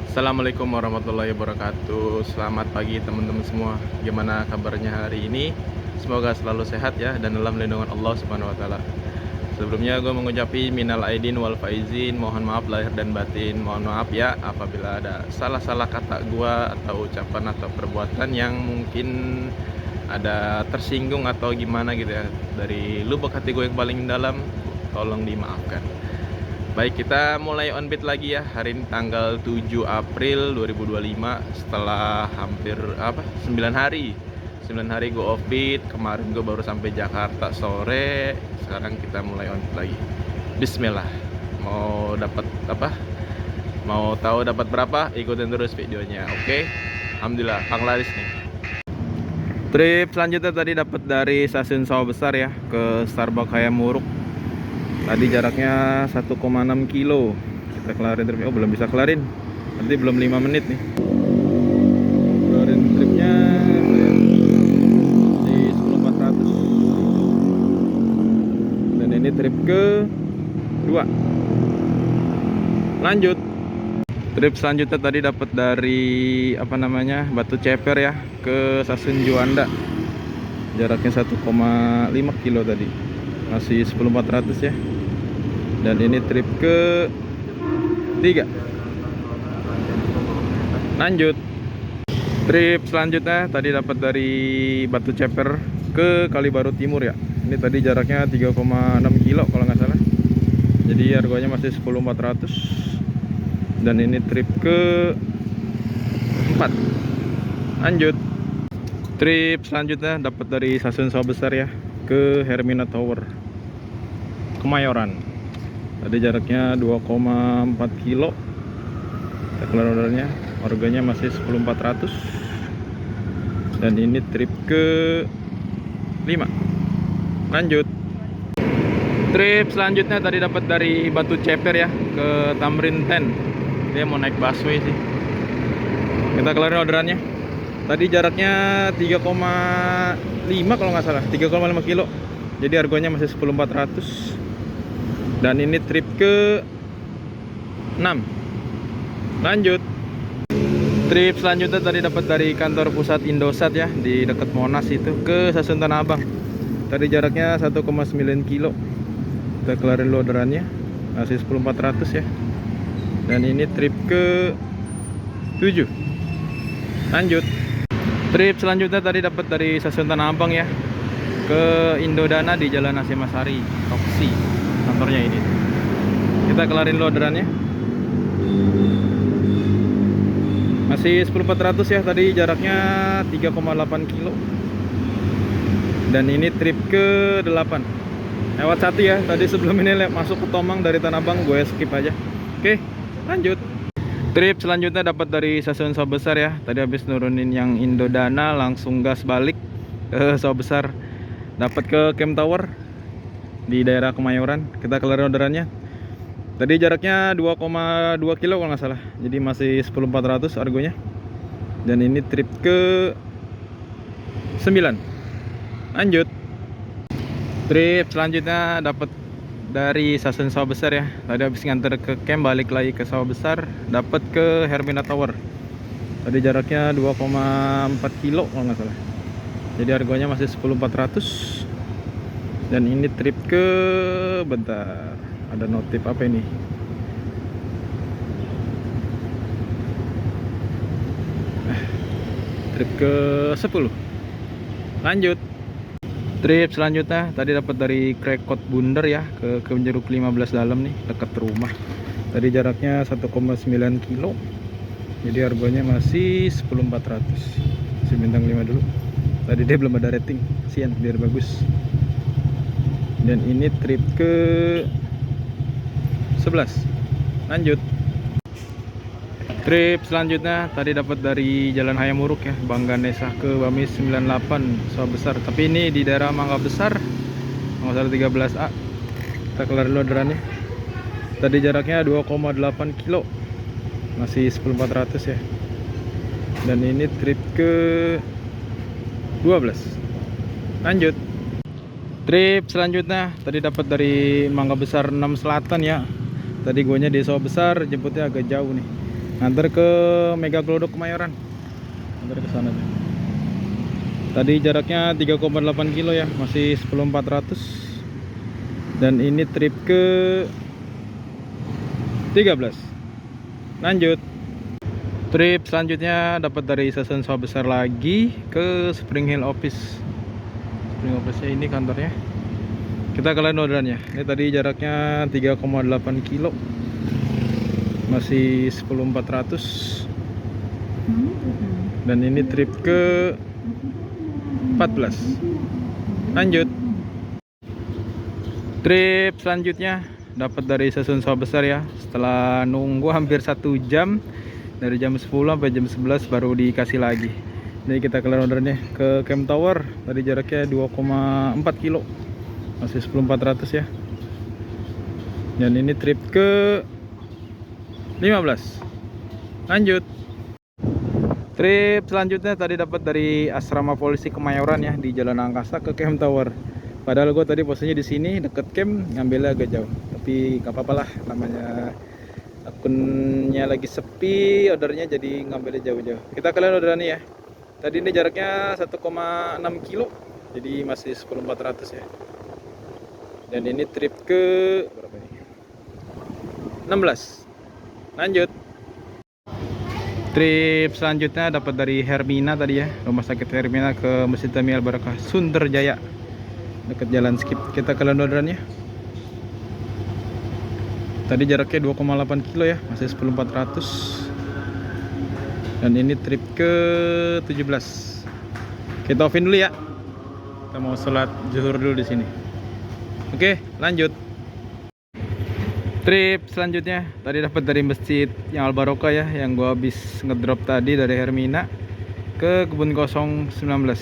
Assalamualaikum warahmatullahi wabarakatuh. Selamat pagi teman-teman semua. Gimana kabarnya hari ini? Semoga selalu sehat ya dan dalam lindungan Allah Subhanahu wa taala. Sebelumnya gue mengucapkan minal aidin wal faizin, mohon maaf lahir dan batin. Mohon maaf ya apabila ada salah-salah kata gue atau ucapan atau perbuatan yang mungkin ada tersinggung atau gimana gitu ya. Dari lubuk hati gue yang paling dalam, tolong dimaafkan. Baik, kita mulai on beat lagi ya. Hari ini tanggal 7 April 2025, setelah hampir 9 hari. 9 hari gue off beat. Kemarin gue baru sampai Jakarta sore. Sekarang kita mulai on beat lagi. Bismillah. Mau dapat apa? Mau tahu dapat berapa? Ikutin terus videonya. Oke. Alhamdulillah, panglaris nih. Trip selanjutnya tadi dapat dari stasiun Sawah Besar ya ke Starbucks Hayamuruk. Tadi jaraknya 1,6 kilo. Kita kelarin tripnya. Oh, belum bisa kelarin. Nanti belum 5 menit nih. Kelarin tripnya di 10.400. Dan ini trip ke 2. Lanjut. Trip selanjutnya tadi dapat dari Batu Ceper ya ke stasiun Juanda. Jaraknya 1,5 kilo tadi. Masih 10.400 ya. Dan ini trip ke 3. Lanjut. Trip selanjutnya tadi dapat dari Batu Ceper ke Kalibaru Timur ya. Ini tadi jaraknya 3,6 kilo kalau nggak salah. Jadi harganya masih 10.400. Dan ini trip ke 4. Lanjut. Trip selanjutnya dapat dari stasiun Sawah Besar ya ke Hermina Tower Kemayoran. Tadi jaraknya 2,4 kilo. Kita keluar ordernya. Harganya masih 10.400. Dan ini trip ke 5. Lanjut. Trip selanjutnya tadi dapat dari Batu Ceper ya ke Tamrin 10. Dia mau naik busway sih. Kita kelarin orderannya. Tadi jaraknya 3,5 kalau nggak salah, 3,5 kilo. Jadi harganya masih 10.400. Dan ini trip ke 6. Lanjut. Trip selanjutnya tadi dapat dari kantor pusat Indosat ya di dekat Monas itu ke stasiun Tanah Abang. Tadi jaraknya 1,9 kilo. Kita kelarin orderannya. Masih 10.400 ya. Dan ini trip ke 7. Lanjut. Trip selanjutnya tadi dapat dari stasiun Tanah Abang ya ke Indodana di Jalan Asimasari, Roxy. Kantornya ini. Kita kelarin orderannya. Masih 10.400 ya. Tadi jaraknya 3,8 kilo. Dan ini trip ke 8. Lewat 1 ya. Tadi sebelum ini masuk ke Tomang dari Tanah Abang, gue skip aja. Oke, lanjut. Trip selanjutnya dapat dari stasiun Sawah Besar ya. Tadi habis nurunin yang Indodana, langsung gas balik ke Sawah Besar. Dapat ke Camp Tower di daerah Kemayoran. Kita kelar orderannya. Tadi jaraknya 2,2 kilo kalau nggak salah. Jadi masih 10.400 harganya. Dan ini trip ke 9. Lanjut. Trip selanjutnya dapat dari stasiun Sawah Besar ya. Tadi habis nganter ke camp, balik lagi ke Sawah Besar, dapat ke Hermina Tower. Tadi jaraknya 2,4 kilo kalau nggak salah. Jadi harganya masih 10.400. Dan ini trip ke, bentar, ada notif apa ini? Trip ke 10. Lanjut. Trip selanjutnya tadi dapat dari Krekot Bunder ya ke Jeruk 15 dalam nih, dekat rumah. Tadi jaraknya 1,9 kilo. Jadi harganya masih 10.400. Kasih bintang 5 dulu. Tadi dia belum ada rating, sian biar bagus. Dan ini trip ke 11. Lanjut. Trip selanjutnya tadi dapat dari Jalan Hayamuruk ya, Bang Ganesha ke Bamis 98 Sawah Besar. Tapi ini di daerah Mangga Besar, Mangga Besar 13A. Kita kelar dulu orderannya. Tadi jaraknya 2,8 kilo. Masih 10.400 ya. Dan ini trip ke 12. Lanjut. Trip selanjutnya tadi dapat dari Mangga Besar 6 Selatan ya. Tadi guanya di Sawah Besar, jemputnya agak jauh nih. nganter ke Mega Glodok Kemayoran, nganter ke sana. Tadi jaraknya 3,8 kilo ya, masih 10.400. Dan ini trip ke 13. Lanjut. Trip selanjutnya dapat dari stasiun Sawah Besar lagi ke Spring Hill Office. Spring Office-nya ini kantornya. Kita ke lain orderannya. Ini tadi jaraknya 3,8 kilo. Masih 10.400. Dan ini trip ke 14. Lanjut. Trip selanjutnya dapat dari stasiun Sawah Besar ya. Setelah nunggu hampir 1 jam, dari jam 10 sampai jam 11 baru dikasih lagi. Jadi kita kelar ordernya ke Camp Tower. Tadi jaraknya 2,4 kilo, masih 10.400 ya. Dan ini trip ke 15. Lanjut. Trip selanjutnya tadi dapat dari asrama polisi Kemayoran ya, di Jalan Angkasa ke Camp Tower. Padahal gue tadi posisinya di sini deket camp, ngambilnya agak jauh. Tapi nggak apa-apa lah, namanya akunnya lagi sepi, ordernya jadi ngambilnya jauh-jauh. Kita kalian orderannya ya. Tadi ini jaraknya 1,6 kilo, jadi masih 10.400 ya. Dan ini trip ke berapa ini? 16. Lanjut. Trip selanjutnya dapat dari Hermina tadi ya, rumah sakit Hermina ke Masjid Jami Al Barakah Sunterjaya, dekat jalan skip. Kita ke orderannya. Tadi jaraknya 2,8 kilo ya, masih 10.400. Dan ini trip ke 17. Kita offin dulu ya. Kita mau sholat zuhur dulu di sini. Oke, lanjut. Trip selanjutnya tadi dapat dari Masjid yang Al Barokah ya, yang gua habis ngedrop tadi dari Hermina ke Kebun Kosong 19.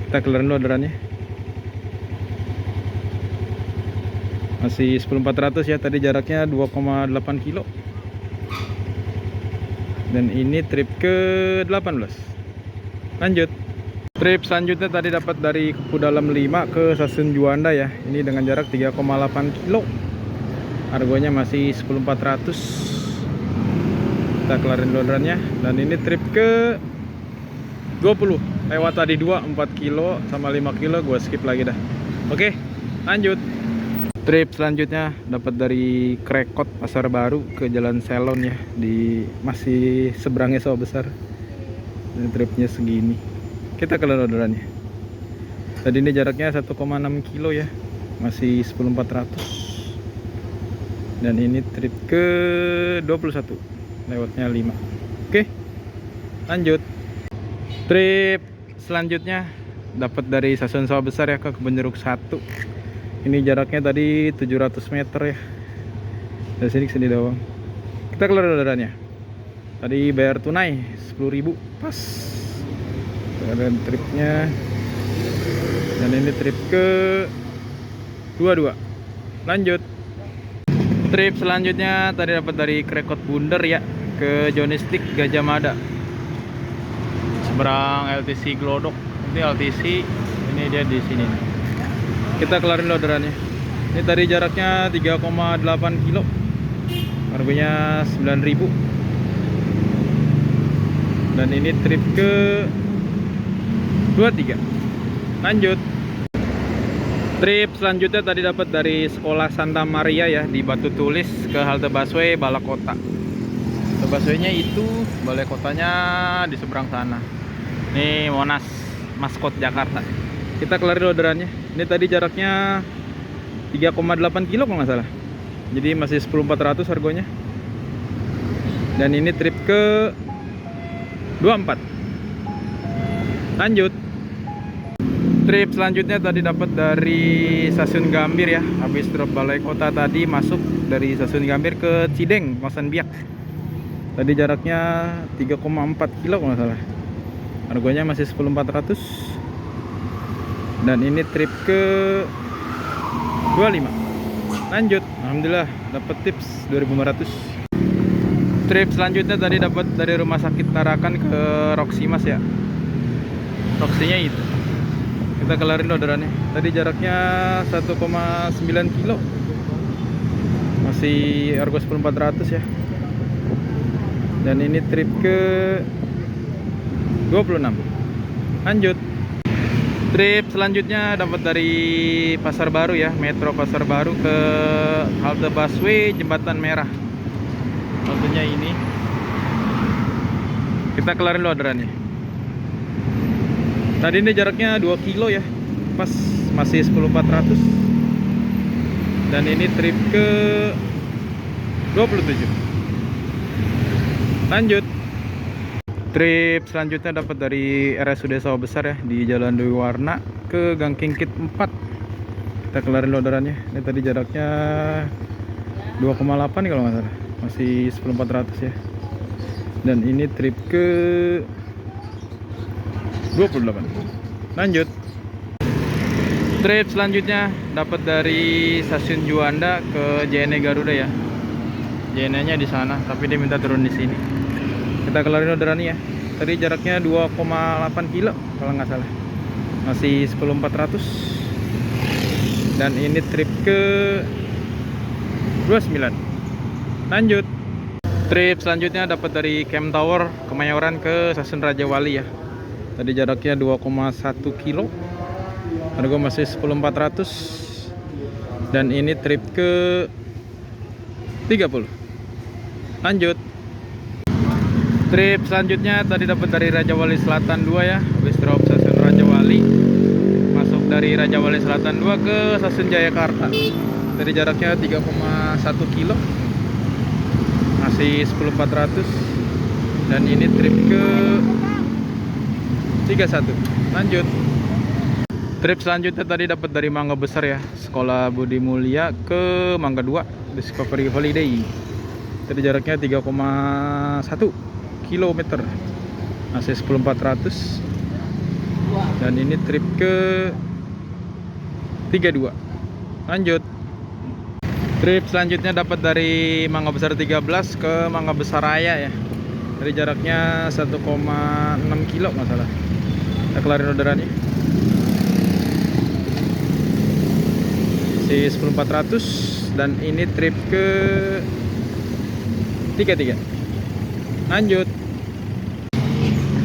Kita keluarin dulu orderannya. Masih 10.400 ya, tadi jaraknya 2,8 kilo. Dan ini trip ke 18. Lanjut. Trip selanjutnya tadi dapat dari Kepu Dalam 5 ke Stasiun Juanda ya. Ini dengan jarak 3,8 kilo. Harganya masih 10.400. Kita kelarin orderannya. Dan ini trip ke 20. Lewat tadi 2, 4 kilo sama 5 kilo gue skip lagi dah. Oke, lanjut. Trip selanjutnya dapat dari Krekot Pasar Baru ke Jalan Selon ya, di masih seberangnya Sawah Besar. Ini tripnya segini. Kita ke orderannya. Tadi ini jaraknya 1,6 kilo ya, masih 10.400. Dan ini trip ke 21, lewatnya 5. Oke, lanjut. Trip selanjutnya dapat dari Stasiun Sawah Besar ya ke Kebun Jeruk 1. Ini jaraknya tadi 700 meter ya. Dari sini ke sini doang. Kita keluar orderannya. Tadi bayar tunai 10.000 pas. Ada tripnya. Dan ini trip ke 22. Lanjut. Trip selanjutnya tadi dapat dari Krekot Bunder ya ke Jonistik Gajah Mada. Seberang LTC Glodok. Ini LTC, ini dia di sini. Kita kelarin orderannya. Ini tadi jaraknya 3,8 kilo. Harganya 9.000. Dan ini trip ke 23. Lanjut. Trip selanjutnya tadi dapat dari Sekolah Santa Maria ya, di Batu Tulis ke halte busway Balakota. Halte busway-nya itu, balai kotanya di seberang sana. Ini Monas, maskot Jakarta. Kita kelarin orderannya. Ini tadi jaraknya 3,8 kilo kalau nggak salah. Jadi masih 10.400 harganya. Dan ini trip ke 24. Lanjut. Trip selanjutnya tadi dapat dari Stasiun Gambir ya. Habis drop balai kota tadi, masuk dari Stasiun Gambir ke Cideng, Kawasan Biak. Tadi jaraknya 3,4 kilo kalau nggak salah. Harganya masih 10.400. Dan ini trip ke 25. Lanjut. Alhamdulillah dapat tips 2.500. Trip selanjutnya tadi dapat dari Rumah Sakit Tarakan ke Roximas ya. Roxinya itu. Kita kelarin orderannya. Tadi jaraknya 1,9 kilo. Masih harga 10.400 ya. Dan ini trip ke 26. Lanjut. Trip selanjutnya dapat dari Pasar Baru ya, Metro Pasar Baru ke halte busway Jembatan Merah. Haltenya ini. Kita kelarin dulu orderannya. Tadi ini jaraknya 2 kilo ya. Pas masih 10.400. Dan ini trip ke 27. Lanjut. Trip selanjutnya dapat dari RSUD Sawah Besar ya, di Jalan Dewi Warna ke Gang Kingkit 4. Kita kelarin orderannya. Ini tadi jaraknya 2,8 nih kalau nggak salah. Masih 10.400 ya. Dan ini trip ke 28. Lanjut. Trip selanjutnya dapat dari Stasiun Juanda ke JNE Garuda ya. JNE-nya di sana, tapi dia minta turun di sini. Kita kelarin orderannya ya. Tadi jaraknya 2,8 kilo kalau nggak salah. Masih 10.400. Dan ini trip ke 29. Lanjut. Trip selanjutnya dapat dari Camp Tower Kemayoran ke Stasiun Raja Wali ya. Tadi jaraknya 2,1 kilo. Harga masih 10.400. Dan ini trip ke 30. Lanjut. Trip selanjutnya tadi dapat dari Raja Wali Selatan 2 ya. Habis drop stasiun Raja Wali, masuk dari Raja Wali Selatan 2 ke stasiun Jayakarta. Tadi jaraknya 3,1 kilo. Masih 10.400. Dan ini trip ke 31. Lanjut. Trip selanjutnya tadi dapat dari Mangga Besar ya, Sekolah Budi Mulia ke Mangga 2 Discovery Holiday. Tadi jaraknya 3,1 kilometer. Masih 10.400. Dan ini trip ke 32. Lanjut. Trip selanjutnya dapat dari Mangga Besar 13 ke Mangga Besar Raya ya. Tadi jaraknya 1,6 kilo nggak salah. Kita kelarin orderannya. Si 10.400. Dan ini trip ke 33. Lanjut.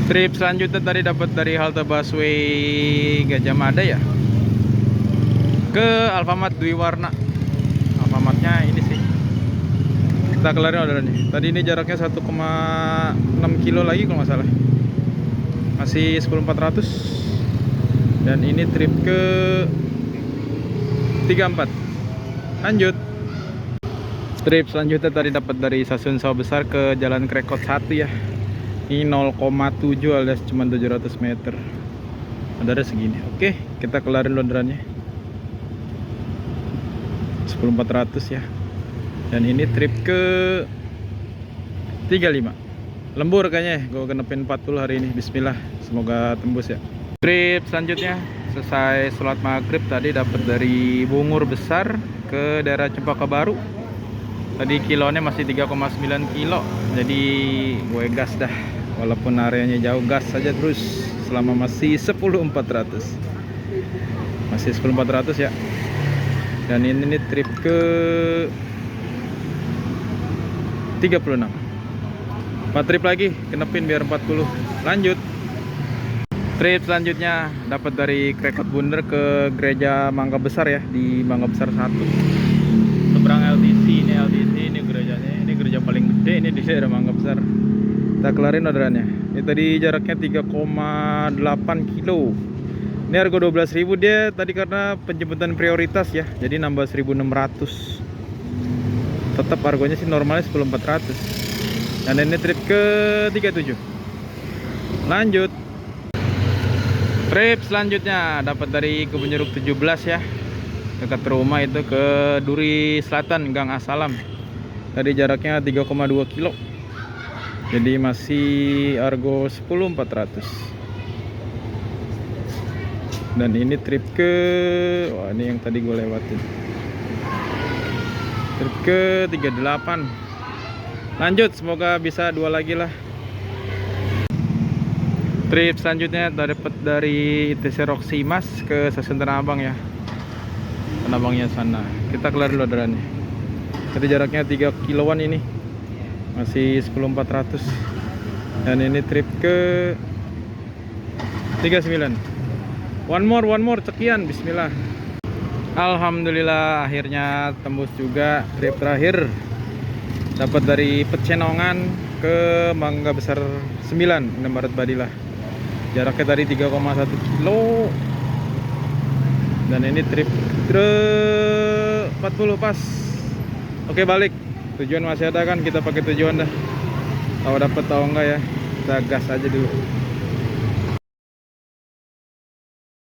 Trip selanjutnya tadi dapat dari halte busway Gajah Mada ya, ke Alfamart Dwi Warna. Alfamartnya ini sih. Kita kelarin orderannya. Tadi ini jaraknya 1,6 kilo lagi kalau nggak salah. Masih 10.400. Dan ini trip ke 34. Lanjut. Trip selanjutnya tadi dapat dari Stasiun Sawah Besar ke Jalan Krekot 1 ya. Ini 0,7 alias cuma 700 meter. Ada segini. Oke, kita kelarin orderannya. 10.400 ya. Dan ini trip ke 35. Lembur kayaknya, gue genepin 40 hari ini. Bismillah, semoga tembus ya. Trip selanjutnya selesai sholat maghrib tadi dapat dari Bungur Besar ke daerah Cempaka Baru. Tadi kilonya masih 3,9 kilo. Jadi gue gas dah. Walaupun areanya jauh, gas saja terus selama masih 10.400. Masih 10.400 ya. Dan ini trip ke 36. 4 trip lagi, kenepin biar 40. Lanjut. Trip selanjutnya dapat dari Krekot Bunder ke Gereja Mangga Besar ya, di Mangga Besar 1. Seberang LTC, ini gerejanya. Ini gereja paling gede ini di daerah Mangga Besar. Kita kelarin orderannya. Ini tadi jaraknya 3,8 kilo. Ini harga 12.000 dia tadi karena penjemputan prioritas ya. Jadi nambah 1.600. Tetap harganya sih normalnya 10.400. Dan ini trip ke 37. Lanjut. Trip selanjutnya dapat dari Kebun Jeruk 17 ya. Dekat rumah itu ke Duri Selatan Gang Asalam. Tadi jaraknya 3,2 kilo. Jadi masih argo 10.400. Dan ini trip ke, wah ini yang tadi gue lewatin. Trip ke 38. Lanjut, semoga bisa 2 lagi lah. Trip selanjutnya dapat dari ITC Roxy Mas ke Stasiun Tanah Abang ya. Tanah Abangnya sana. Kita kelar dulu orderannya. Tadi jaraknya 3 kiloan ini. masih 10.400. Dan ini trip ke 39. One more sekian, bismillah. Alhamdulillah akhirnya tembus juga trip terakhir. Dapat dari Pecenongan ke Mangga Besar 9, Barat Badilah. Jaraknya tadi 3,1 kilo. Dan ini trip ke 40 pas. Oke, balik. Tujuan masih ada kan, kita pakai tujuan dah. Tahu dapat tahu enggak ya, kita gas aja dulu.